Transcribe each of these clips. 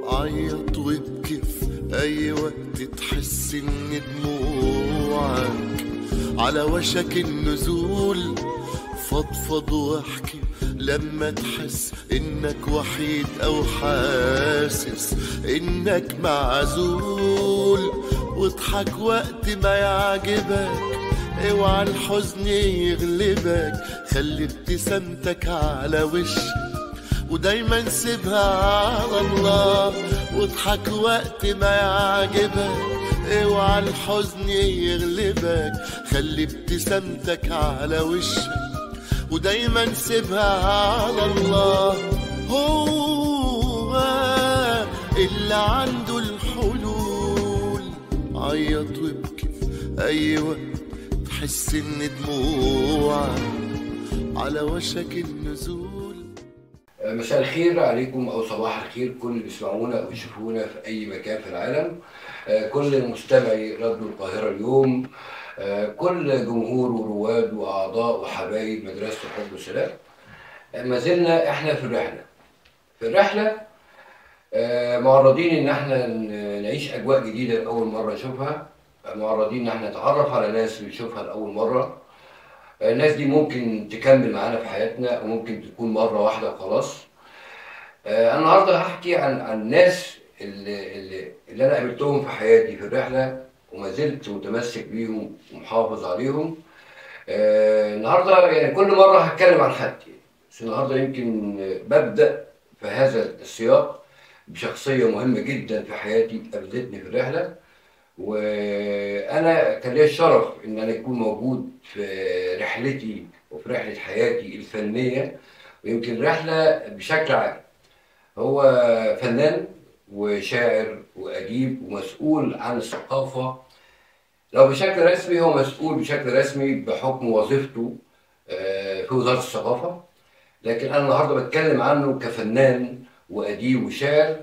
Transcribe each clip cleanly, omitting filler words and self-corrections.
عيط وابكي في اي وقت تحس ان دموعك على وشك النزول. فضفض واحكي لما تحس انك وحيد او حاسس انك معزول. واضحك وقت ما يعجبك، اوعى الحزن يغلبك، خلي ابتسامتك على وشك ودايما سيبها على الله. واضحك وقت ما يعجبك، اوعى الحزن يغلبك، خلي ابتسامتك على وشك ودايما سيبها على الله. هو اللي عنده الحلول. عيط وابكي في اي وقت تحس ان دموعك على وشك النزول. مساء الخير عليكم او صباح الخير كل اللي بيسمعونا او يشوفونا في اي مكان في العالم، كل مستمعي راديو القاهره اليوم، كل جمهور ورواد واعضاء وحبايب مدرسه الحب والسلام. ما زلنا احنا في الرحله معرضين ان احنا نعيش اجواء جديده لاول مره نشوفها، معرضين ان احنا نتعرف على ناس بنشوفها لاول مره. الناس دي ممكن تكمل معانا في حياتنا وممكن تكون مرة واحدة وخلاص. أنا النهاردة هحكي عن الناس اللي أنا قابلتهم في حياتي في الرحلة وما زلت متمسك بيهم ومحافظ عليهم. النهاردة يعني كل مرة هتكلم عن حد، بس النهاردة يمكن ببدأ في هذا السياق بشخصية مهمة جدا في حياتي قابلتني في الرحلة، وانا كان ليا الشرف ان انا اكون موجود في رحلتي وفي رحله حياتي الفنيه، ويمكن رحله بشكل عام. هو فنان وشاعر واديب ومسؤول عن الثقافه، لو بشكل رسمي هو مسؤول بشكل رسمي بحكم وظيفته في وزاره الثقافه، لكن انا النهارده بتكلم عنه كفنان واديب وشاعر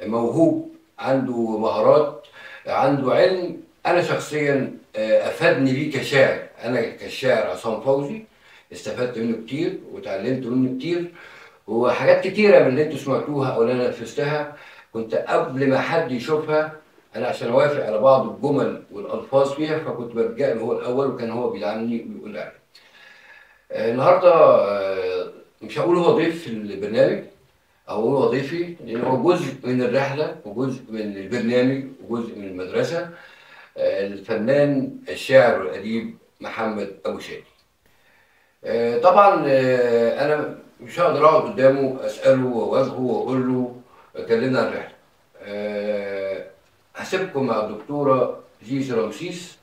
موهوب، عنده مهارات، عنده علم. انا شخصيا افادني بيه كشاعر، انا كالشاعر عصام فوزي استفدت منه كتير وتعلمت منه كتير، وحاجات كتيره من اللي انتوا سمعتوها او اللي انا نفذتها كنت قبل ما حد يشوفها انا عشان اوافق على بعض الجمل والالفاظ فيها فكنت بلجأ له هو الاول، وكان هو بيدعمني ويقول لي عليه. النهارده مش هقول هو ضيف في البرنامج او هو ضيفي، لان هو جزء من الرحله وجزء من البرنامج وجزء من المدرسه. الفنان الشاعر والاديب محمد ابو شادي. طبعا انا مش هقدر اقعد قدامه اساله واواجهه واقول له كلمنا عن الرحله. هسيبكم مع الدكتوره زيزي رمسيس،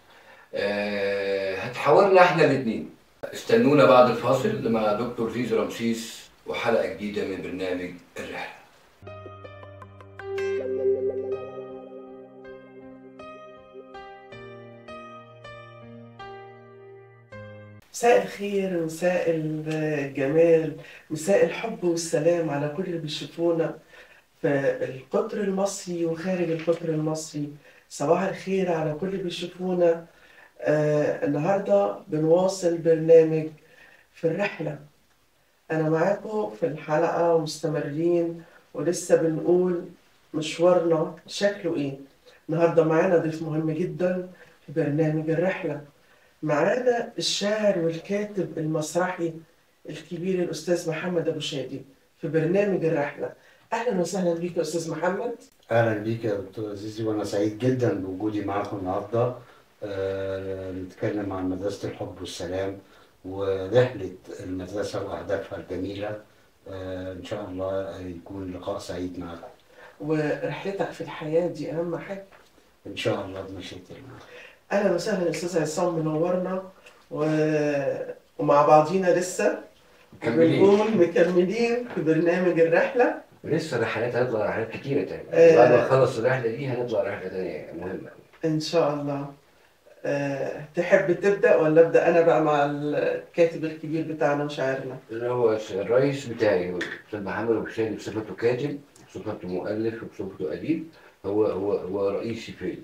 هتحاورنا احنا الاثنين. استنونا بعد الفاصل مع دكتور زيزي رمسيس وحلقه جديده من برنامج الرحله. مساء الخير، مساء الجمال، مساء الحب والسلام على كل اللي بيشوفونا في القطر المصري وخارج القطر المصري. صباح الخير على كل اللي بيشوفونا. النهاردة بنواصل برنامج في الرحلة. أنا معاكم في الحلقة ومستمرين ولسه بنقول مشوارنا شكله إيه. النهاردة معانا ضيف مهم جدا في برنامج الرحلة. معانا الشاعر والكاتب المسرحي الكبير الأستاذ محمد أبو شادي في برنامج الرحلة. أهلا وسهلا بيك يا أستاذ محمد. اهلا بيك يا دكتور عزيزي، وانا سعيد جدا بوجودي معاكم النهارده. نتكلم عن مدرسه الحب والسلام ورحله المدرسه واهدافها الجميله. ان شاء الله يكون لقاء سعيد معكم. ورحلتك في الحياة دي أهم حاجة. ان شاء الله بمشيئه الله. أهلا وسهلا يا أستاذ عصام، منورنا ومع بعضينا لسه بنكون مكملين في برنامج الرحلة. ولسه رحلات، هنطلع رحلات كتيرة تاني. بعد ما نخلص الرحلة دي هنطلع رحلة تانية مهمة إن شاء الله. تحب تبدأ ولا أبدأ أنا بقى مع الكاتب الكبير بتاعنا وشاعرنا؟ اللي هو الرئيس بتاعي الأستاذ محمد أبو شادي، بصفته كاتب بصفته مؤلف وبصفته أديب. هو رئيسي في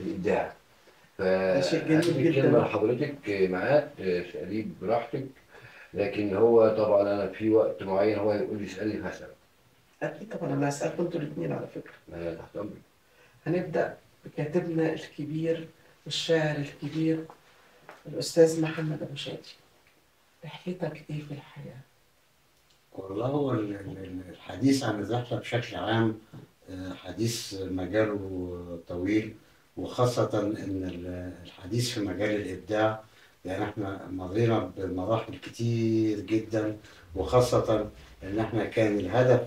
الإبداع. ده شيء جميل جدا. كلمة لحضرتك معاك اسأليه براحتك، لكن هو طبعا أنا في وقت معين هو يقول لي اسألني فهسأل. أكيد طبعا أنا هسألكم أنتوا الاتنين على فكرة. أنا تحت أمرك. هنبدأ بكاتبنا الكبير والشاعر الكبير الأستاذ محمد أبو شادي. رحلتك إيه في الحياة؟ والله هو الحديث عن الرحلة بشكل عام حديث مجاله طويل، وخاصة إن الحديث في مجال الإبداع، يعني إحنا مرينا بمراحل كتير جدا، وخاصة إن إحنا كان الهدف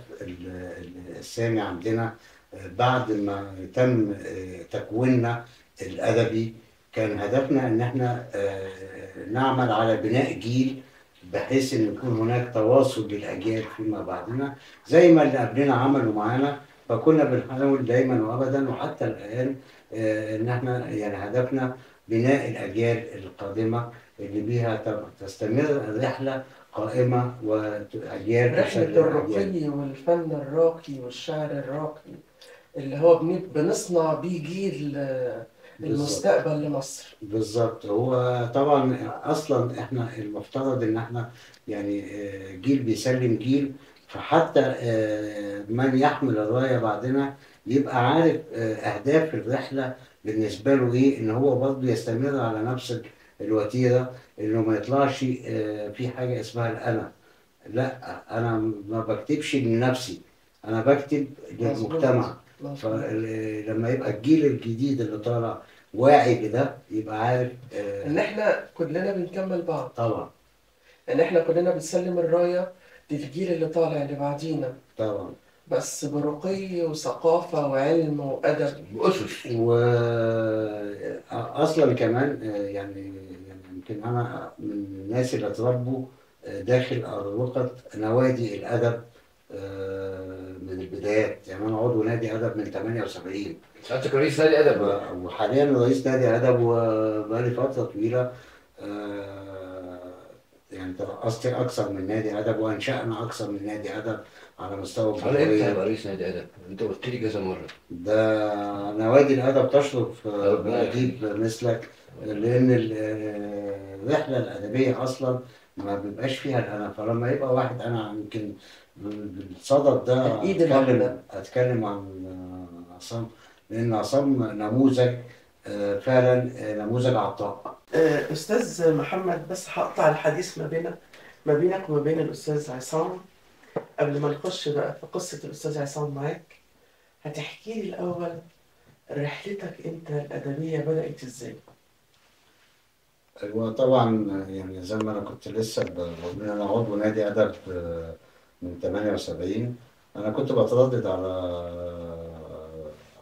السامي عندنا بعد ما تم تكويننا الأدبي، كان هدفنا إن إحنا نعمل على بناء جيل، بحيث إن يكون هناك تواصل للأجيال فيما بعدنا زي ما اللي قبلنا عملوا معانا. فكنا بنحاول دايما وابدا وحتى الان ان احنا يعني هدفنا بناء الاجيال القادمه اللي بيها تستمر الرحله قائمه، واجيال رحلة تسلم اجيال. الرقي والفن الراقي والشعر الراقي اللي هو بنصنع بيه جيل المستقبل لمصر. بالظبط. هو طبعا اصلا احنا المفترض ان احنا يعني جيل بيسلم جيل، فحتى من يحمل الرايه بعدنا يبقى عارف اهداف الرحله بالنسبه له ايه، ان هو برضه يستمر على نفس الوتيره، انه ما يطلعش في حاجه اسمها الانا. لا، انا ما بكتبش لنفسي، انا بكتب للمجتمع. فلما يبقى الجيل الجديد اللي طالع واعي بده يبقى عارف ان احنا كلنا بنكمل بعض، طبعا ان احنا كلنا بنسلم الرايه للجيل اللي طالع اللي بعدينا، طبعا، بس برقي وثقافه وعلم وادب بأسس. واصلا كمان يعني يمكن انا من الناس اللي اتربوا داخل اروقه نوادي الادب من البدايات. يعني انا عضو نادي ادب من 78، سألتك رئيس نادي أدب. وحاليا رئيس نادي ادب، وبقالي فتره طويله يعني ترأست اكثر من نادي ادب، وانشأنا اكثر من نادي ادب على مستوى أنا إمتى الجمهوريه. هبقى رئيس نادي أدب؟ أنت قلت لي كذا مرة. ده نوادي الادب تشرف ربنا بأديب مثلك، لان الرحله الادبيه اصلا ما بيبقاش فيها الانا. فلما يبقى واحد، انا يمكن بالصدد ده الإيد الواحدة. اتكلم عن عصام، لان عصام نموذج فعلا نموذج عطاء. استاذ محمد، بس هقطع الحديث ما بينك وما بين الاستاذ عصام قبل ما نخش بقى في قصه الاستاذ عصام معاك. هتحكي لي الاول رحلتك انت الادبيه بدات ازاي؟ وطبعا يعني زي ما انا كنت لسه بقول، انا عضو نادي ادب من 78. انا كنت بتردد على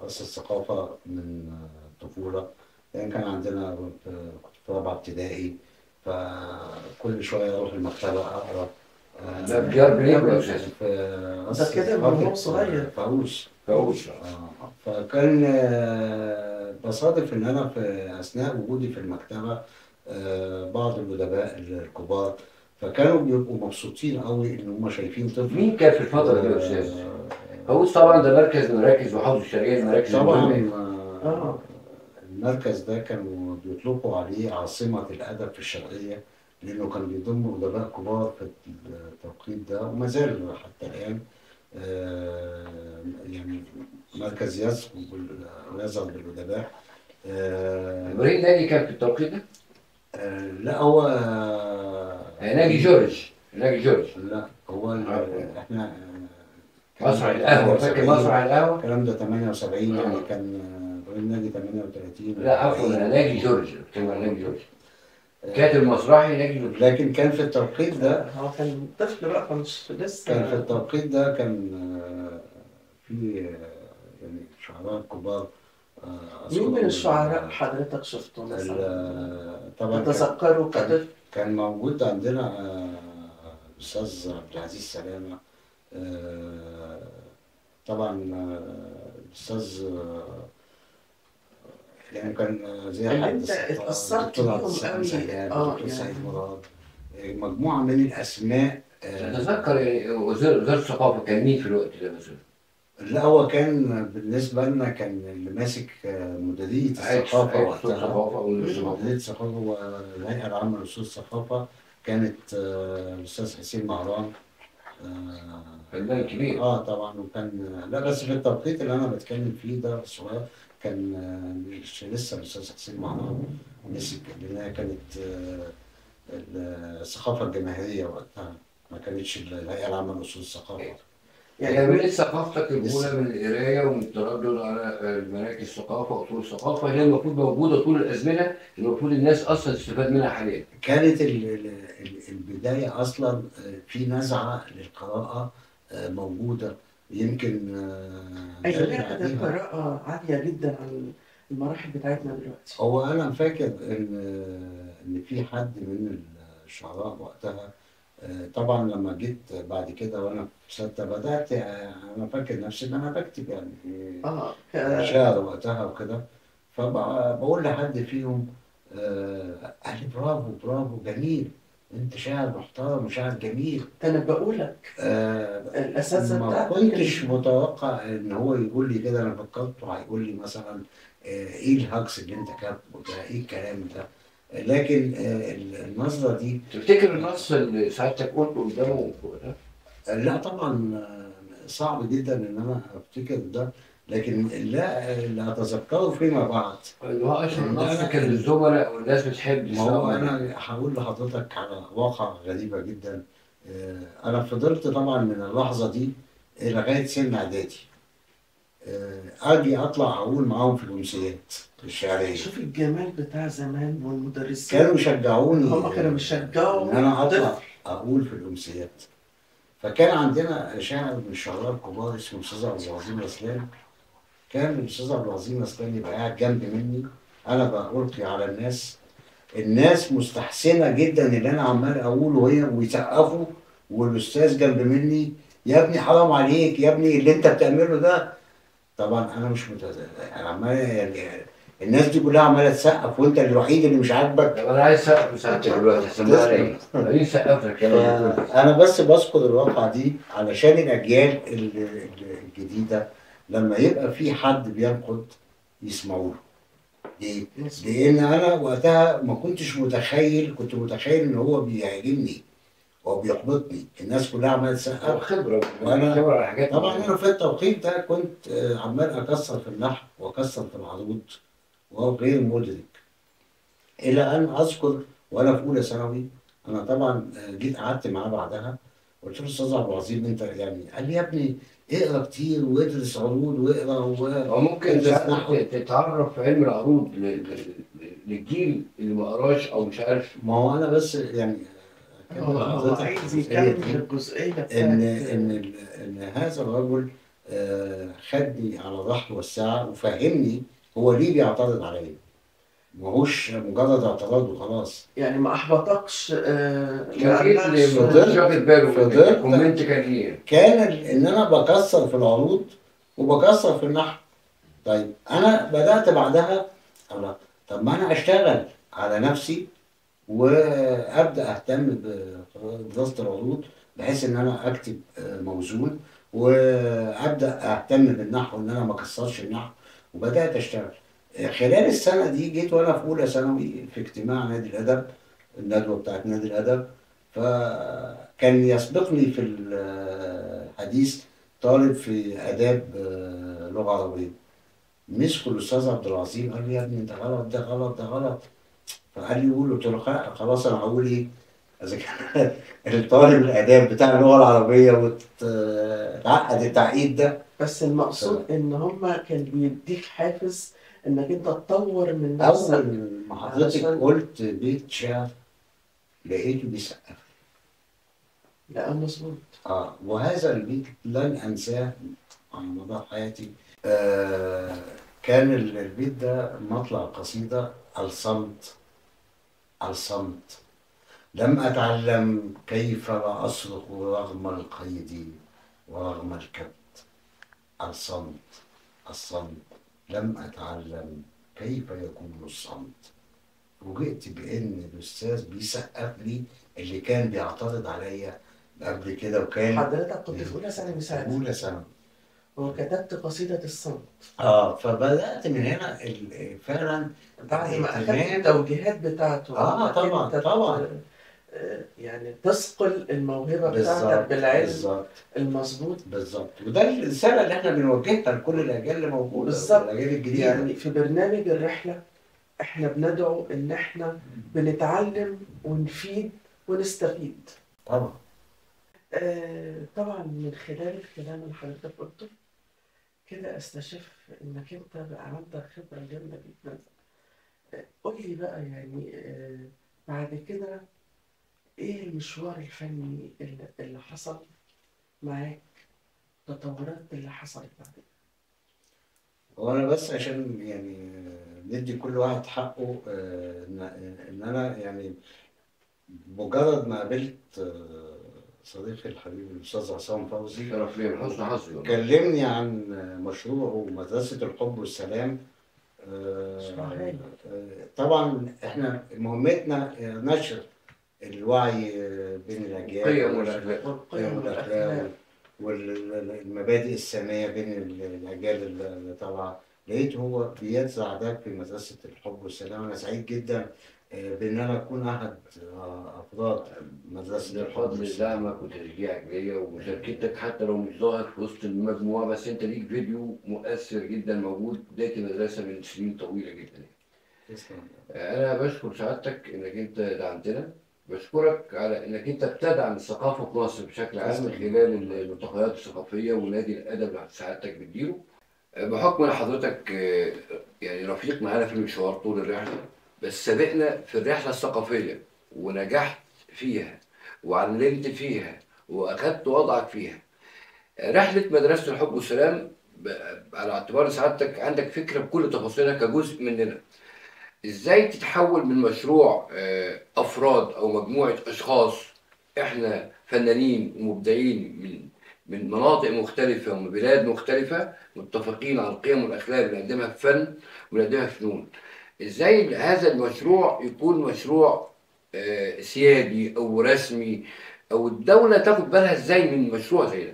قصة الثقافة من الطفولة، لأن كان عندنا كنت في رابعة ابتدائي، فكل شوية أروح المكتبة أقرأ. ده بجار بليك ولا أستاذ؟ ده كده من وهو صغير. فاوش. فوش. فكان بصادف إن أنا في أثناء وجودي في المكتبة بعض الأدباء الكبار، فكانوا بيبقوا مبسوطين قوي إن هم شايفين طفل. مين كان في الفترة دي يا أستاذ؟ فوز طبعا ده مركز من مراكز وحوض الشرقية، المراكز طبعا المهمة. المركز ده كانوا بيطلقوا عليه عاصمة الأدب في الشرقية، لأنه كان بيضم أدباء كبار في التوقيت ده، وما زال حتى الآن يعني مركز يظهر بالأدباء. إبراهيم ناجي كان في التوقيت ده؟ لا، هو ناجي جورج. ناجي جورج. لا، هو احنا مسرح القهوة، فاكر مسرح القهوة؟ الكلام ده 78، يعني كان إبراهيم ناجي 38. لا عفوا، ناجي جورج، بتكلم عن ناجي جورج. كاتب مسرحي ناجي جورج. لكن كان في التوقيت ده، هو كان طفل بقى، مش لسه. كان في التوقيت ده كان في يعني شعراء كبار. مين من الشعراء حضرتك شفته مثلا؟ طبعا تتذكروا كطفل؟ كان موجود عندنا الأستاذ عبد العزيز سلامة، طبعا الأستاذ يعني كان زي اللي حد انت اتأثرت بيهم قوي. دكتور سعيد مراد، مجموعة من الأسماء. تتذكر يعني وزير الثقافة كان مين في الوقت ده مثلا؟ لا، هو كان بالنسبة لنا كان اللي ماسك مديرية الثقافة وقتها. مديرية الثقافة والهيئة العامة لأصول الثقافة كانت الأستاذ حسين مهران، فنان كبير. طبعا. وكان لا بس في التوقيت اللي انا بتكلم فيه ده الصغير كان مش لسه الاستاذ حسين معمر مسك، لانها كانت الثقافه الجماهيريه وقتها، ما كانتش الهيئه العامه لاصول الثقافه. يعني من ثقافتك الأولى من القراية ومن التردد على مراكز الثقافة وأصول الثقافة هي المفروض موجودة طول الأزمنة، المفروض الناس أصلا تستفاد منها حاليا. كانت البدايه اصلا في نزعه للقراءه موجوده، يمكن أيوة بدري كانت عليها. القراءة عالية جدا عن المراحل بتاعتنا دلوقتي. هو انا فاكر ان في حد من الشعراء وقتها، طبعا لما جيت بعد كده وانا في سته بدات، انا فاكر نفسي ان انا بكتب يعني اه شعر وقتها وكده. فبقول لحد فيهم قال لي برافو برافو جميل، انت شاعر محترم وشاعر جميل. أنا بقول لك الأساتذة ما بتاعتك كنتش متوقع ان هو يقول لي كده، انا فكرت هيقول لي مثلا ايه الهجص اللي انت كاتبه ده، ايه الكلام ده. لكن النظره دي تفتكر النص اللي ساعتك قلته قدامه ده؟ لا طبعا صعب جدا ان انا افتكر ده، لكن لا اللي اتذكره فيما بعد. اللي هو أشهر إن نص أنا- كان للزملاء والناس بتحب ما هو تسمعه عليه. انا هقول لحضرتك على واقع غريبه جدا. انا فضلت طبعا من اللحظه دي لغايه سن اعدادي اجي اطلع اقول معاهم في الامسيات الشعريه. شوف الجمال بتاع زمان والمدرسين كانوا يشجعوني هم كانوا بيشجعوا ان انا اطلع طفل. اقول في الامسيات. فكان عندنا شاعر من الشعراء الكبار اسمه الاستاذ عبد العظيم رسلان. كان الاستاذ عبد العظيم رسلان يبقى قاعد جنب مني، انا بلقي على الناس مستحسنه جدا اللي انا عمال اقوله وهي ويسقفوا، والاستاذ جنب مني يا ابني حرام عليك يا ابني اللي انت بتعمله ده. طبعا انا مش انا عمال يعني الناس دي كلها عماله تسقف وانت الوحيد اللي مش عاجبك. طب أنا عايز أسقف ساعتك دلوقتي، سمعني إيه؟ عايز أسقف لك كمان. انا بس بذكر الواقعه دي علشان الاجيال الجديده لما يبقى في حد بينقد يسمعوا له. ليه؟ لان انا وقتها ما كنتش متخيل، كنت متخيل ان هو بيعجبني او بيحبطني، الناس كلها عماله هو تسقف. خبرة وأنا خبرة على حاجات طبعا انا في التوقيت ده كنت عمال اكسر في النحو واكسر في العروض وهو غير مدرك. الى ان اذكر وانا في اولى ثانوي، انا طبعا جيت قعدت معاه بعدها قلت له استاذ عبد العظيم انت يعني، قال لي يا ابني اقرا كتير وادرس عروض واقرا أو ممكن ادرس نحو. تتعرف في علم العروض للجيل اللي ما قراش أو مش عارف. ما هو انا بس يعني هو حضرتك عايز الجزئية يكمل دي، الجزئية بتاعت ان هذا الرجل خدني على الرحب والسعه وفهمني هو ليه بيعترض عليا، ماهوش مجرد اعتراض وخلاص. يعني ما أحبطكش كان إيه اللي قالكش- ما كنتش واخد باله؟ فضلت- الكومنت كان إيه؟ كان ان انا بكسر في العروض وبكسر في النحو. طيب انا بدات بعدها الله، طب ما انا اشتغل على نفسي وابدا اهتم بدراسه العروض بحيث ان انا اكتب موزون، وابدا اهتم بالنحو ان انا ما اكسرش النحو. وبدات اشتغل خلال السنه دي. جيت وانا في اولى ثانوي في اجتماع نادي الادب، الندوه بتاعت نادي الادب، فكان يسبقني في الحديث طالب في اداب لغه عربيه. مسكوا الاستاذ عبد العظيم قال لي يا ابني انت غلط، ده غلط، ده غلط. فقال لي قول، قلت له خلاص انا هقول ايه اذا كان الطالب الاداب بتاع اللغه العربيه وتعقد التعقيد ده. بس المقصود إن هما كان بيديك حافز إنك أنت تطور من نفسك. اول ما حضرتك علشان- قلت بيت شعر لقيته بيسقف. لا مظبوط. وهذا البيت لن انساه على مدار حياتي. كان البيت ده مطلع قصيده الصمت. الصمت لم أتعلم كيف لا أصرخ رغم القيد ورغم الكبت. الصمت. الصمت لم أتعلم كيف يكون الصمت. فوجئت بإن الأستاذ بيسقف لي اللي كان بيعترض عليا قبل كده، وكان حضرتك كنت في أولى ثانوي ساعتها أولى ثانوي. وكتبت قصيدة الصمت فبدأت من هنا فعلا بعد ما أخدت اهتمام. التوجيهات بتاعته. إنك طبعا أنت طبعا يعني تثقل الموهبة بتاعتك بالظبط بالعلم بالظبط المظبوط. بالظبط، وده الرساله اللي احنا بنوجهها لكل الاجيال اللي موجوده بالظبط. والاجيال الجديده. يعني في برنامج الرحلة احنا بندعو ان احنا بنتعلم ونفيد ونستفيد. طبعا. طبعا من خلال الكلام اللي حضرتك قلته كده استشف انك انت بقى عندك خبرة جامدة جدا. قول لي بقى يعني بعد كده ايه المشوار الفني اللي حصل معاك، التطورات اللي حصلت بعد كده؟ هو انا بس عشان يعني ندي كل واحد حقه، ان انا يعني مجرد ما قابلت صديقي الحبيب الاستاذ عصام فوزي، شرف لي من حسن حظي والله. كلمني عن مشروعه مدرسة الحب والسلام. صحيح. طبعا احنا مهمتنا نشر الوعي بين الأجيال، القيم ونشر والاخلاق. والقيم والأخلاق والأخلاق. والمبادئ السامية بين الأجيال اللي طالعة. لقيت هو بيزرع ده في مدرسة الحب والسلام. أنا سعيد جدا بإن أنا أكون أحد أفراد مدرسة ده الحب فضل والسلام. دعمك وتشجيعك ليا ومشاركتك، حتى لو مش ظاهر في وسط المجموعة، بس انت ليك فيديو مؤثر جدا موجود بداية المدرسة من سنين طويلة جدا. تسلم. انا بشكر سعادتك انك انت دعمتنا، بشكرك على انك انت بتدعم الثقافة في مصر بشكل عام من خلال الملتقيات الثقافية ونادي الادب اللي سعادتك بتديره. بحكم ان حضرتك يعني رفيق معانا في المشوار طول الرحلة، بس سابقنا في الرحلة الثقافية ونجحت فيها وعلمت فيها واخدت وضعك فيها. رحلة مدرسة الحب والسلام على اعتبار سعادتك عندك فكرة بكل تفاصيلها كجزء مننا، ازاي تتحول من مشروع افراد او مجموعة اشخاص احنا فنانين ومبدعين من مناطق مختلفة ومن بلاد مختلفة متفقين على القيم والاخلاق اللي بنقدمها في فن وبنقدمها في فنون، ازاي هذا المشروع يكون مشروع سيادي او رسمي، او الدولة تاخد بالها ازاي من مشروع زي ده؟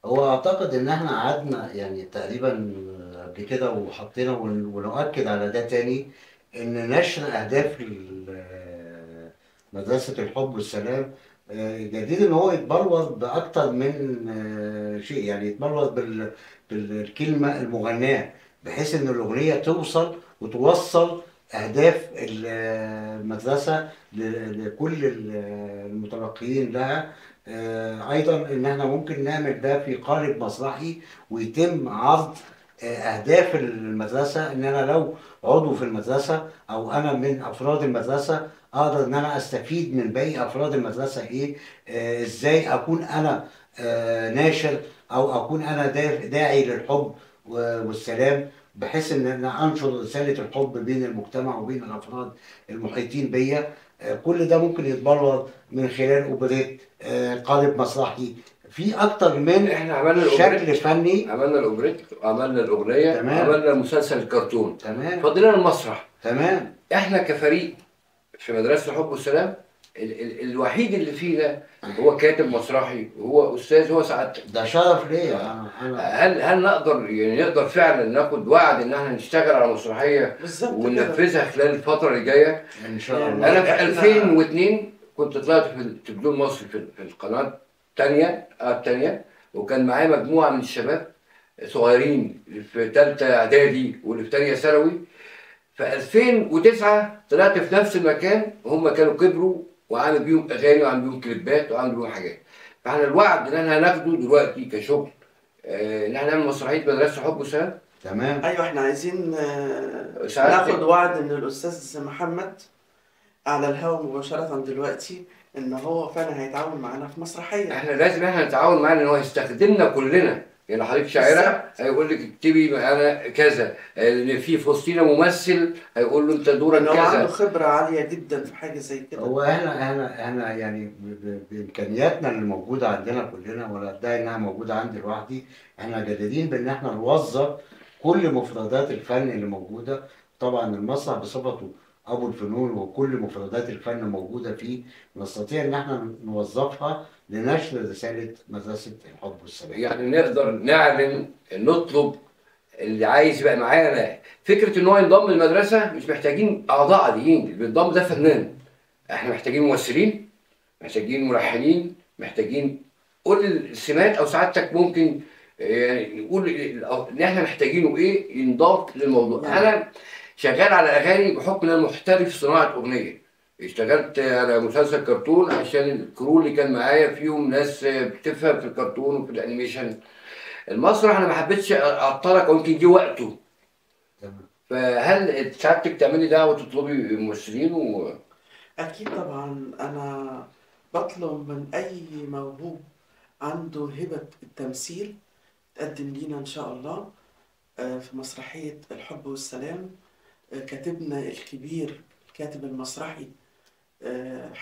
هو اعتقد ان احنا قعدنا يعني تقريبا قبل كده وحطينا ونؤكد على ده تاني، ان نشر اهداف مدرسة الحب والسلام جديد ان هو يتبلور باكتر من شيء. يعني يتبلور بالكلمة المغناة، بحيث ان الاغنية توصل وتوصل اهداف المدرسة لكل المتلقيين لها. ايضا ان احنا ممكن نعمل ده في قالب مسرحي ويتم عرض اهداف المدرسه، ان انا لو عضو في المدرسه او انا من افراد المدرسه اقدر ان انا استفيد من باقي افراد المدرسه ايه. ازاي اكون انا ناشر او اكون انا داعي للحب والسلام، بحيث ان انا انشر رساله الحب بين المجتمع وبين الافراد المحيطين بيا. كل ده ممكن يتبلور من خلال اوبريت، قالب مسرحي، في اكتر من احنا عملنا شكل فني. عملنا الاوبريت وعملنا الاغنيه، تمام. عملنا مسلسل الكرتون، تمام. فاضل لنا المسرح. تمام. احنا كفريق في مدرسه الحب والسلام الوحيد اللي فينا هو كاتب مسرحي وهو استاذ، هو سعادتك. ده شرف ليا. هل نقدر فعلا ناخد وعد ان احنا نشتغل على مسرحيه بالظبط وننفذها خلال الفتره اللي جايه؟ ان شاء الله. انا في 2002 كنت طلعت في التلفزيون المصري في القناه الثانيه وكان معايا مجموعه من الشباب صغيرين في ثالثه اعدادي واللي في ثانيه ثانوي. في 2009 طلعت في نفس المكان، هم كانوا كبروا وعامل بيهم اغاني وعامل بيهم كليبات وعامل بيهم حاجات. فاحنا الوعد اللي احنا هناخده دلوقتي كشغل ان احنا نعمل مسرحيه مدرسه حب وسلام. تمام. ايوه احنا عايزين ناخد وعد من الاستاذ محمد على الهواء مباشره دلوقتي ان هو فعلا هيتعاون معانا في مسرحيه. احنا لازم نتعاون معاه ان هو يستخدمنا كلنا. يعني حضرتك شاعره هيقول لك اكتبي انا كذا، ان في وسطينا ممثل هيقول له انت دورك كذا. هو عنده خبره عاليه جدا في حاجه زي كده. هو احنا يعني بامكانياتنا اللي موجوده عندنا كلنا، ولا ادعي انها موجوده عندي لوحدي، احنا جادين بان احنا نوظف كل مفردات الفن اللي موجوده. طبعا المسرح بصفته ابو الفنون وكل مفردات الفن موجوده فيه، نستطيع ان احنا نوظفها لنشر رساله مدرسه الحب والسلام. يعني نقدر نعلن، نطلب اللي عايز يبقى معانا. فكره ان هو ينضم للمدرسه مش محتاجين اعضاء عاديين، اللي بينضم ده فنان. احنا محتاجين ممثلين، محتاجين ملحنين، محتاجين قول السمات، او سعادتك ممكن يعني نقول ان احنا محتاجينه ايه ينضاف للموضوع. يعني. انا شغال على اغاني بحكم ان انا محترف في صناعه اغنيه. اشتغلت على مسلسل كرتون عشان الكرو اللي كان معايا فيهم ناس بتفهم في الكرتون وفي الانيميشن. المسرح انا ما حبيتش اعطلك، او يمكن جه وقته. فهل سعادتك تعملي دعوه وتطلبي ممثلين أكيد طبعا، أنا بطلب من أي موهوب عنده هبة التمثيل تقدم لينا إن شاء الله في مسرحية الحب والسلام. كاتبنا الكبير الكاتب المسرحي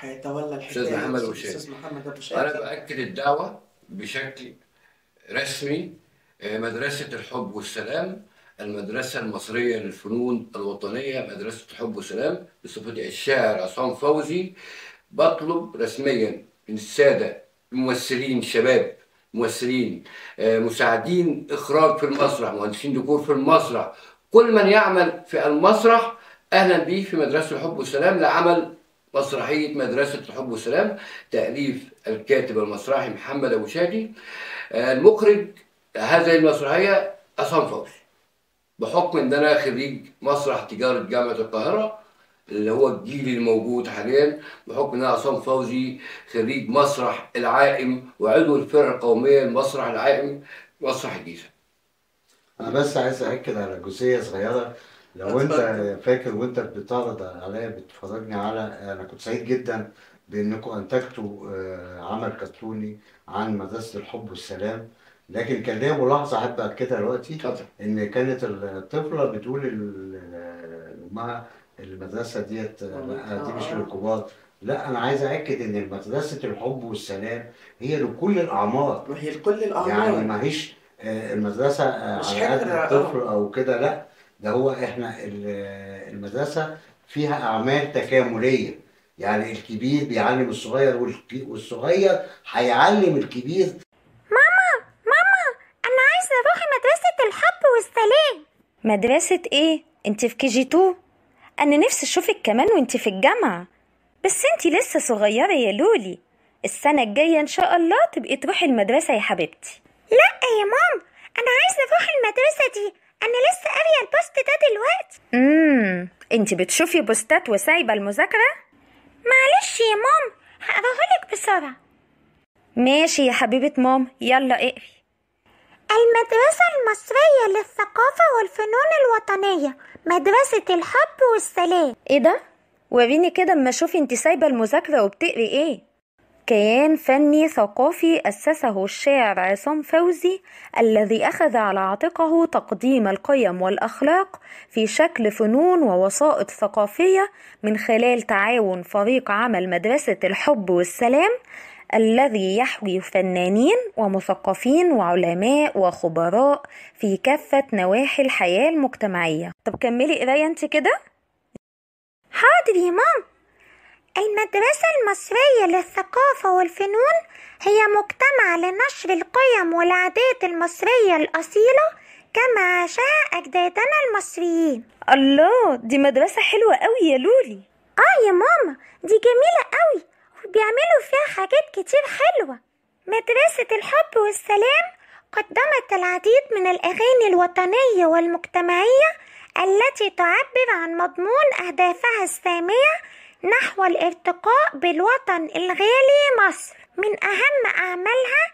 هيتولى استاذ الحكاية محمد ابو الأستاذ شادي؟ محمد أبو انا شادي. باكد الدعوه بشكل رسمي. مدرسه الحب والسلام، المدرسه المصريه للفنون الوطنيه، مدرسه الحب والسلام بصفتي الشاعر عصام فوزي، بطلب رسميا من الساده ممثلين شباب، ممثلين مساعدين اخراج في المسرح، مهندسين ديكور في المسرح، كل من يعمل في المسرح اهلا به في مدرسه الحب والسلام لعمل مسرحيه مدرسه الحب والسلام، تاليف الكاتب المسرحي محمد ابو شادي. المخرج هذه المسرحيه عصام فوزي، بحكم ان انا خريج مسرح تجاره جامعه القاهره اللي هو الجيل الموجود حاليا، بحكم ان انا عصام فوزي خريج مسرح العائم وعضو الفرقه القوميه للمسرح العائم مسرح الجيزه. انا بس عايز اكد على جزئيه صغيره. لو انت فاكر وانت بتعرض عليا بتفرجني على، انا كنت سعيد جدا بانكم انتجتوا عمل كرتوني عن مدرسه الحب والسلام، لكن كان ليا ملاحظه حابب اكدها دلوقتي. اتفضل. ان كانت الطفله بتقول لامها المدرسه ديت دي مش للكبار. لا، انا عايز اكد ان مدرسه الحب والسلام هي لكل الاعمار، وهي لكل الأعمار. يعني ما هيش المدرسة مش على قد حجر، الطفل أو كده، لا، ده هو إحنا المدرسة فيها أعمال تكاملية، يعني الكبير بيعلم الصغير والصغير هيعلم الكبير. أنا عايزة أروح مدرسة الحب والسلام. مدرسة إيه؟ أنت في KG2؟ أنا نفسي أشوفك كمان وأنت في الجامعة، بس أنت لسه صغيرة يا لولي. السنة الجاية إن شاء الله تبقي تروحي المدرسة يا حبيبتي. لا يا مام، أنا عايزة أروح المدرسة دي، أنا لسه قارية البوست ده دلوقتي. أنت بتشوفي بوستات وسايبة المذاكرة؟ معلش يا مام، هقراهولك بسرعة. ماشي يا حبيبة مام، يلا اقري. المدرسة المصرية للثقافة والفنون الوطنية، مدرسة الحب والسلام. ايه ده؟ وريني كده اما اشوفي انت سايبة المذاكرة وبتقري ايه. كيان فني ثقافي أسسه الشاعر عصام فوزي، الذي أخذ على عاتقه تقديم القيم والأخلاق في شكل فنون ووسائط ثقافية من خلال تعاون فريق عمل مدرسة الحب والسلام، الذي يحوي فنانين ومثقفين وعلماء وخبراء في كافة نواحي الحياة المجتمعية. طب كملي قراية انت كده. حاضر يا مام. المدرسة المصرية للثقافة والفنون هي مجتمع لنشر القيم والعادات المصرية الأصيلة كما عاشها أجدادنا المصريين. الله، دي مدرسة حلوة قوي يا لولي. يا ماما، دي جميلة قوي وبيعملوا فيها حاجات كتير حلوة. مدرسة الحب والسلام قدمت العديد من الأغاني الوطنية والمجتمعية التي تعبر عن مضمون أهدافها السامية نحو الارتقاء بالوطن الغالي مصر. من أهم أعمالها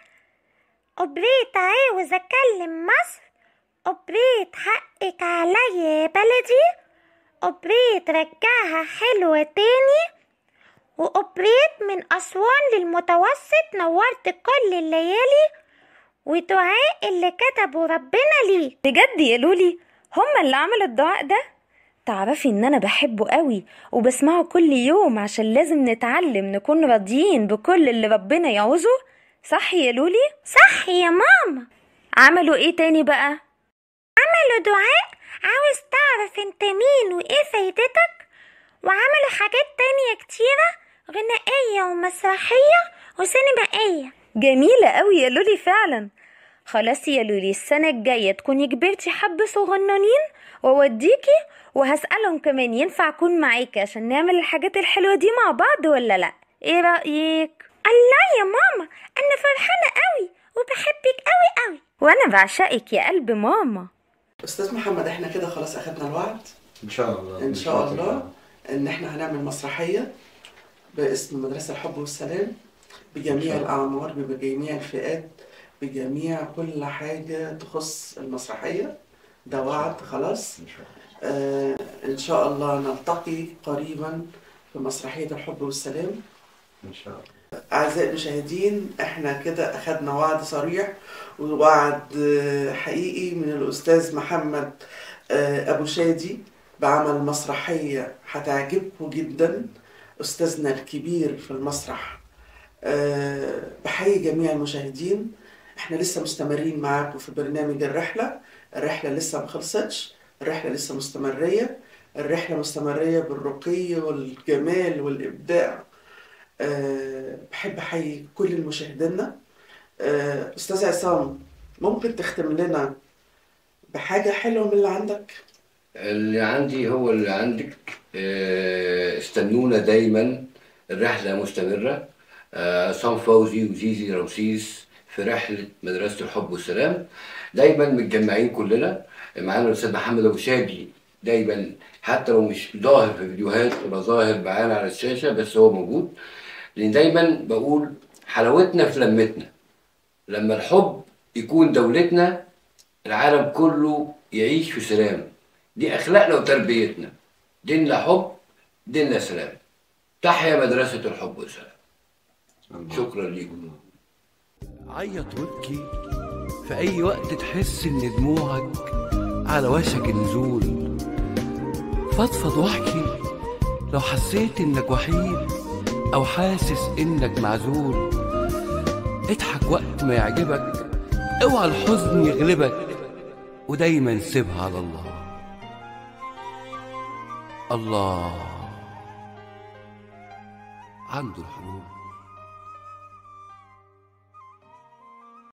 أوبريت عاوز أكلم مصر، أوبريت حقك عليا يا بلدي، أوبريت رجعها حلوة تاني، وأوبريت من أسوان للمتوسط نورت كل الليالي، ودعاء اللي كتبه ربنا ليه. بجد يا لولي هما اللي عملوا الدعاء ده؟ تعرفي ان انا بحبه قوي وبسمعه كل يوم عشان لازم نتعلم نكون راضيين بكل اللي ربنا يعوزه. صح يا لولي؟ صح يا ماما. عملوا ايه تاني بقى؟ عملوا دعاء عاوز تعرف انت مين وايه فايدتك، وعملوا حاجات تانية كتيرة غنائية ومسرحية وسينمائية. جميلة قوي يا لولي فعلا. خلاص يا لولي، السنة الجاية تكوني كبرتي حبة صغننين واوديكي، وهسألهم كمان ينفع اكون معاكي عشان نعمل الحاجات الحلوة دي مع بعض ولا لا. ايه رأيك؟ الله يا ماما، انا فرحانة قوي وبحبك قوي قوي. وانا بعشقك يا قلب ماما. استاذ محمد، احنا كده خلاص اخدنا الوعد ان شاء الله ان شاء الله ان احنا هنعمل مسرحية باسم مدرسة الحب والسلام، بجميع الأعمار، بجميع الفئات، بجميع كل حاجة تخص المسرحية. ده وعد خلاص. إن شاء الله نلتقي قريبا في مسرحية الحب والسلام ان شاء الله. أعزائي المشاهدين، احنا كده أخدنا وعد صريح ووعد حقيقي من الأستاذ محمد أبو شادي بعمل مسرحية هتعجبكم جدا. أستاذنا الكبير في المسرح. بحيي جميع المشاهدين. احنا لسه مستمرين معاكم في برنامج الرحلة لسه ما خلصتش، الرحلة لسه مستمرية، الرحلة مستمرية بالرقي والجمال والإبداع. بحب أحيي كل المشاهدين. أستاذ عصام، ممكن تختم لنا بحاجة حلوة من اللي عندك؟ اللي عندي هو اللي عندك. استنونا دايما، الرحلة مستمرة. عصام فوزي وزيزي رمسيس في رحلة مدرسة الحب والسلام، دايما متجمعين كلنا. معانا الأستاذ محمد أبو شادي دايما، حتى لو مش ظاهر في فيديوهات ولا ظاهر معانا على الشاشة، بس هو موجود. لأن دايما بقول حلاوتنا في لمتنا، لما الحب يكون دولتنا العالم كله يعيش في سلام. دي أخلاقنا وتربيتنا، ديننا حب، ديننا سلام. تحيا مدرسة الحب والسلام. شكرا ليكم. عيط وابكي في أي وقت تحس إن دموعك على وشك النزول. فضفض واحكي لو حسيت إنك وحيد أو حاسس إنك معزول. اضحك وقت ما يعجبك، اوعى الحزن يغلبك، ودايما سيبها على الله. الله عنده الحلول.